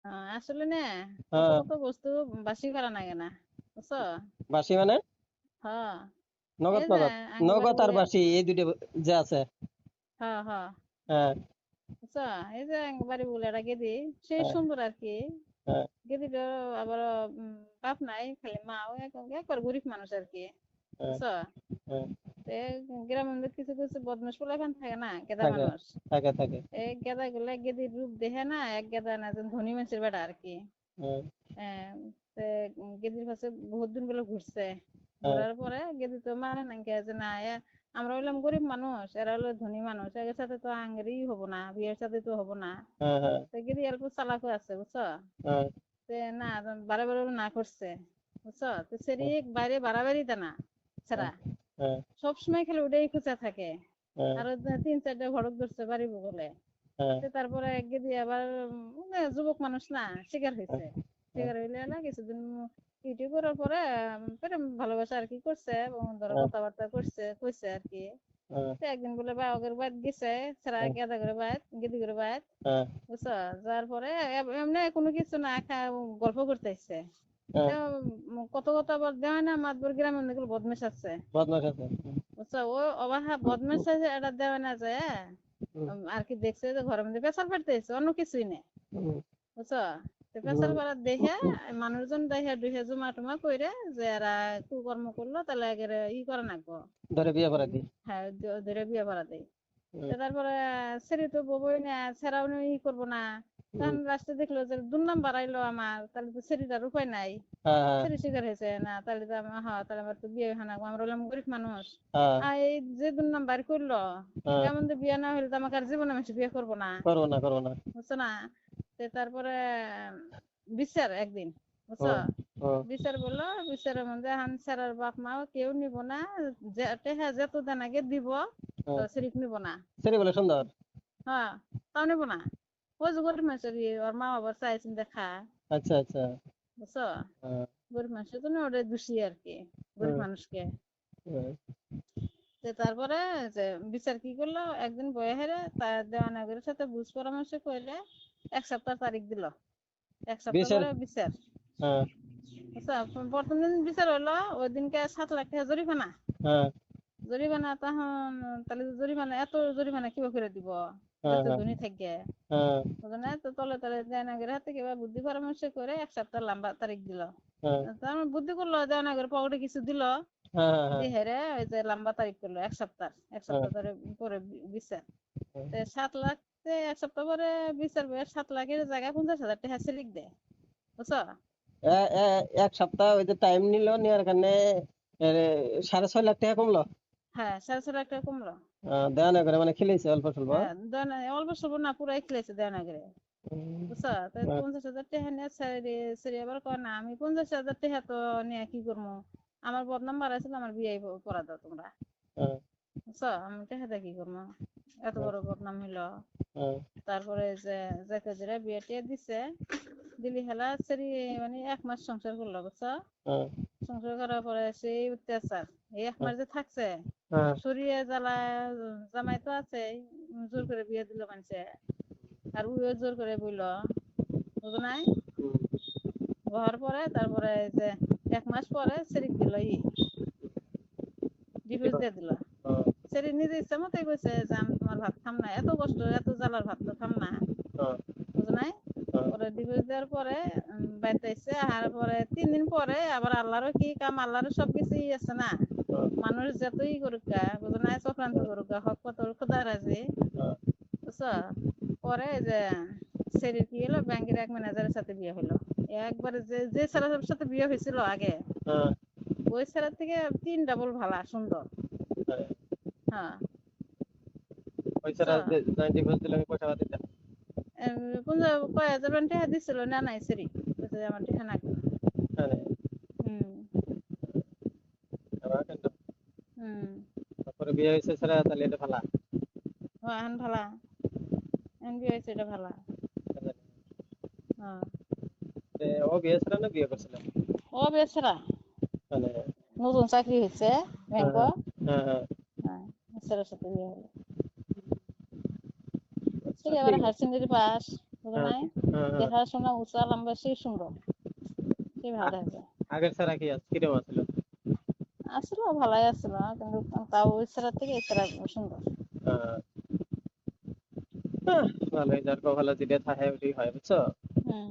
আসলে না, কত হ্যাঁ। কত বস্তু বাসি করা লাগে না, বুঝছো? বাসি মানে? হ্যাঁ, নগদ এই যে নগদ। একবারে নগদ আর বলে। বাসি এই দুইটা যে আছে। হ্যাঁ হ্যাঁ, হ্যাঁ। বুঝছো? এই যে একবারে বলে এটা গেদি, সেই হ্যাঁ। সুন্দর আর কি। হ্যাঁ। গেদিটা আবার বাপ নাই, খালি মা, ও একবার গরিব মানুষ আর কি, হ্যাঁ। বুঝছো? হ্যাঁ। তে গ্রামের মধ্যে কিছু কিছু বদমাশ পোলাপান থাকে না, গেদা থাকে মানুষ। থাকে থাকে। এই গেদা গুলা গেদির রূপ দেখে না, এক গেদা না যেন ধনী মানুষের বেটা আর কি। হ্যাঁ। আহ, তে গেদির কাছে বহুত দিন গুলো ঘুরছে। হ্যাঁ। ঘোরার পরে গেদি তো মানে না কে যে না, আমরা হইলাম গরিব মানুষ, এরা হলো ধনী মানুষ, এর সাথে তো আঙ্গেরই হবো না, বিয়ের সাথে তো হবো না। হ্যাঁ। হ্যাঁ। তো গেদি অল্প চালাকও আছে, বুঝছো? হ্যাঁ। তে না, বারে বারে না করছে, বুঝছো? তো সেরি বাইরে বাড়াবাড়ি তা না হ্যাঁ। ছাড়া হ্যাঁ। সবসময় খালি ওটাই খুঁজা থাকে। হ্যাঁ। আরো তিন চারটা ঘটক ধরছে বাড়ি বলে। হ্যাঁ। তো তারপরে গেদি আবার যুবক মানুষ না, শিকার হ্যাঁ। হয়েছে। হ্যাঁ। শিকার হইলে না কিছুদিন ইউটিউব করার পরে প্রেম ভালোবাসা আর কি করছে, এবং ধরো হ্যাঁ। কথাবার্তা করছে কইছে আর কি। হ্যাঁ। তো একদিন বলে বাহকের বাদ গেছে, ছাড়া গেদা করে বাদ, গেদি করে বাদ, হ্যাঁ। বুঝছো? যার পরে এমনি কোনো কিছু না গল্প করতে ইচ্ছে। হ্যাঁ। তো কত কত আবার দেওয়া না, মাতবর গ্রামের মধ্যে বদমাশ আছে, বদমাশ আছে। বুঝছো? ও অবাহা বদমাশ আছে, এটা দেওয়া না যায়। হুম। আর কি দেখছে যে ঘরের মধ্যে পেশাল পাড়তেছে, অন্য কিছুই নেই, হুম। বুঝছো? তো পেশাল হুম। পাড়ার দেখে মানুষজন দেখে দুহে জমা টমা কইরে যে এরা কুকর্ম করলো, তাহলে একের করা নাকবো। ধরে বিয়ে করে দি। হ্যাঁ, ধরে বিয়ে করা দেয়। হুম। তো তারপরে ছেড়ে তো ববই না, ছেড়াও করবো না। হুম। তখন লাস্টে দেখলো যে দুর্নাম বাড়াইলো আমার, তাহলে তো ছেড়িটার উপায় নাই। হ্যাঁ। ছেড়ে শিকার হয়েছে না, তাহলে তো হ্যাঁ, তাহলে আমার তো বিয়ে হয় না, আমরা হলাম গরিব মানুষ। হ্যাঁ। আর এই যে দুর্নাম বার করলো, হ্যাঁ। এমন তো বিয়ে না হলে তো আমাকে আর জীবনে মানুষ বিয়ে করবো না, করবো না করবো না। বুঝছো না? তো তারপরে বিচার একদিন, বুঝছো? হুম। হুম। বিচার বললো, বিচারের মধ্যে হান স্যারের বাপ মাও কেউ নিব না, টেহা যত দেন আগে দিব, তো হুম। সিরিক নিব না। সেটি বলে সুন্দর। হ্যাঁ, তাও নিব না। ওই যে গরিব মানুষের ওর মা বাবার চাইছেন দেখা, আচ্ছা আচ্ছা। বুঝছো? হ্যাঁ। গরিব মানুষের জন্য ওটা দোষী আর কি, গরিব হুম। মানুষকে। হুম। তো তারপরে যে বিচার কি করলো, একদিন বয়ে হেরে তার দেওয়ানগরের সাথে বুঝ পরামর্শ করে 1 সপ্তাহ তারিখ দিল। 1 সপ্তাহ বিশের। পরে বিচার, হ্যাঁ। বুঝছো? প্রথম দিন বিচার হলো, ওই দিনকে 7 লাখ টাকা জরিমানা। হ্যাঁ। জরিমানা তখন, তাহলে তো জরিমানা, এত জরিমানা কিবা করে দিব, হ্যাঁ। যেহেতু হ্যাঁ। ধনী থাকে। হ্যাঁ। বুঝলে? তো তলে তলে দেওয়ানগরের হাতে কিবা বুদ্ধি পরামর্শ করে 1 সপ্তাহ লম্বা তারিখ দিল। হ্যাঁ। তার বুদ্ধি করলো, দেওয়ানগর পকেটে কিছু দিল, হ্যাঁ। হ্যাঁ। দিয়ে হেরে ওই যে লম্বা তারিখ করলো 1 সপ্তাহ। এক হ্যাঁ। সপ্তাহ ধরে পরে বিচার। হ্যাঁ। তো 7 লাখ, 1 সপ্তাহ পরে বিচার বয়ে 7 লাখের জায়গায় 50,000 টাকা সিলিক দেয়, বুঝছো? এক সপ্তাহ ওই যে টাইম নিল নেওয়ার কারণে এর 6.5 লাখ টাকা কমলো। হ্যাঁ, 7,5 লাখ টাকা কমলো। দেওয়া না করে মানে খেলেছে অল্প স্বল্প। হ্যাঁ, অল্প স্বল্প না, পুরাই খেলেছে দেওয়ানগরে, হুম। বুঝছো? তো হ্যাঁ। 50,000 টাকা নিয়ে ছেড়ে আবার কয় না, আমি 50,000 টাকা তো নিয়ে কি করবো, আমার বদনাম বাড়াইছিল, আমার বিয়ে করা দাও তোমরা, হ্যাঁ। বুঝছো? আমি টাকাটা কি করবো, এত হ্যাঁ। বড় বদনাম হইলো। হ্যাঁ। তারপরে যে যাকে যেটা বিয়ে টিয়ে দিছে, দিলি হেলা সেরি, মানে 1 মাস সংসার করলো, বুঝছো? হ্যাঁ। সংসার করার পরে সেই অত্যাচার, এই 1 মাস যে থাকছে, হ্যাঁ। শরীরে জ্বালায়, জামাই তো আছে, জোর করে বিয়ে দিল মানুষে, আর উইও জোর করে বইল, বুঝো নাই? হুম। হওয়ার পরে তারপরে এই যে 1 মাস পরে সেরিক দিল, কি ডিভোর্স বল? দিয়ে দিল। হ্যাঁ। সেরি নিজে ইচ্ছা মতোই কইছে যে আমি তোমার ভাত খাম না, এত কষ্ট এত জ্বালার ভাত তো খাম না, হ্যাঁ। বুঝো নাই? হ্যাঁ। পরে ডিভোর্স দেওয়ার পরে বাড়িতে এসে আসার পরে 3 দিন পরে আবার আল্লাহরও কি কাম, আল্লাহরও সবকিছুই আছে না। হ্যাঁ। মানুষ যতই করুক গা, বুঝো নাই, চক্রান্ত করুক গা, হক কত খোদা রাজি, হ্যাঁ। বুঝছো? পরে এই যে সেরির কি হলো, ব্যাংকের এক ম্যানেজারের সাথে বিয়ে হলো। একবারে যে যে ছেলের সাথে বিয়ে হয়েছিল আগে, হ্যাঁ। ওই ছেলের থেকে 3 ডাবল ভালা সুন্দর। হ্যাঁ। হ্যাঁ, বুঝছো? পয়সাটা ডিভোর্স দিলে আমি পয়সা দিতাম। কয় হাজার মান টাকা দিছিল না, নাই সেরি বলছে যে আমার টাকা লাগবে। হ্যাঁ। হুম। আবার কিন্তু হুম। তারপরে বিয়ে হয়েছে সেটা তাহলে এটা ভালো। ও এখন ভালা, এখন বিয়ে হয়েছে, এটা ভালা। হ্যাঁ। ও বিয়ে ছিল না বিয়ে করছিল? ও বেচারা মানে। নতুন চাকরি হয়েছে হ্যাঁ। ব্যাংক। হ্যাঁ। হ্যাঁ। হ্যাঁ। হ্যাঁ, ছেলের সাথে বিয়ে হলো। ছেলে আচ্ছা আবার ঠিক হায়ার আছে। Secondary pass. বুঝো নাই হ্যাঁ, হ্যাঁ। দেখাশোনা উঁচা লম্বা সেই সুন্দর সেই ভালো দেখা যায় আগের ছাড়া কি আছে কিরকম আছিল? আসলো ভালোই আসলো কিন্তু তাও ওই ছেলের থেকে এই ছেলে সুন্দর আহ, ভালোই যার কপালে যেটা থাকে ওটাই হয় বুঝছো। হুম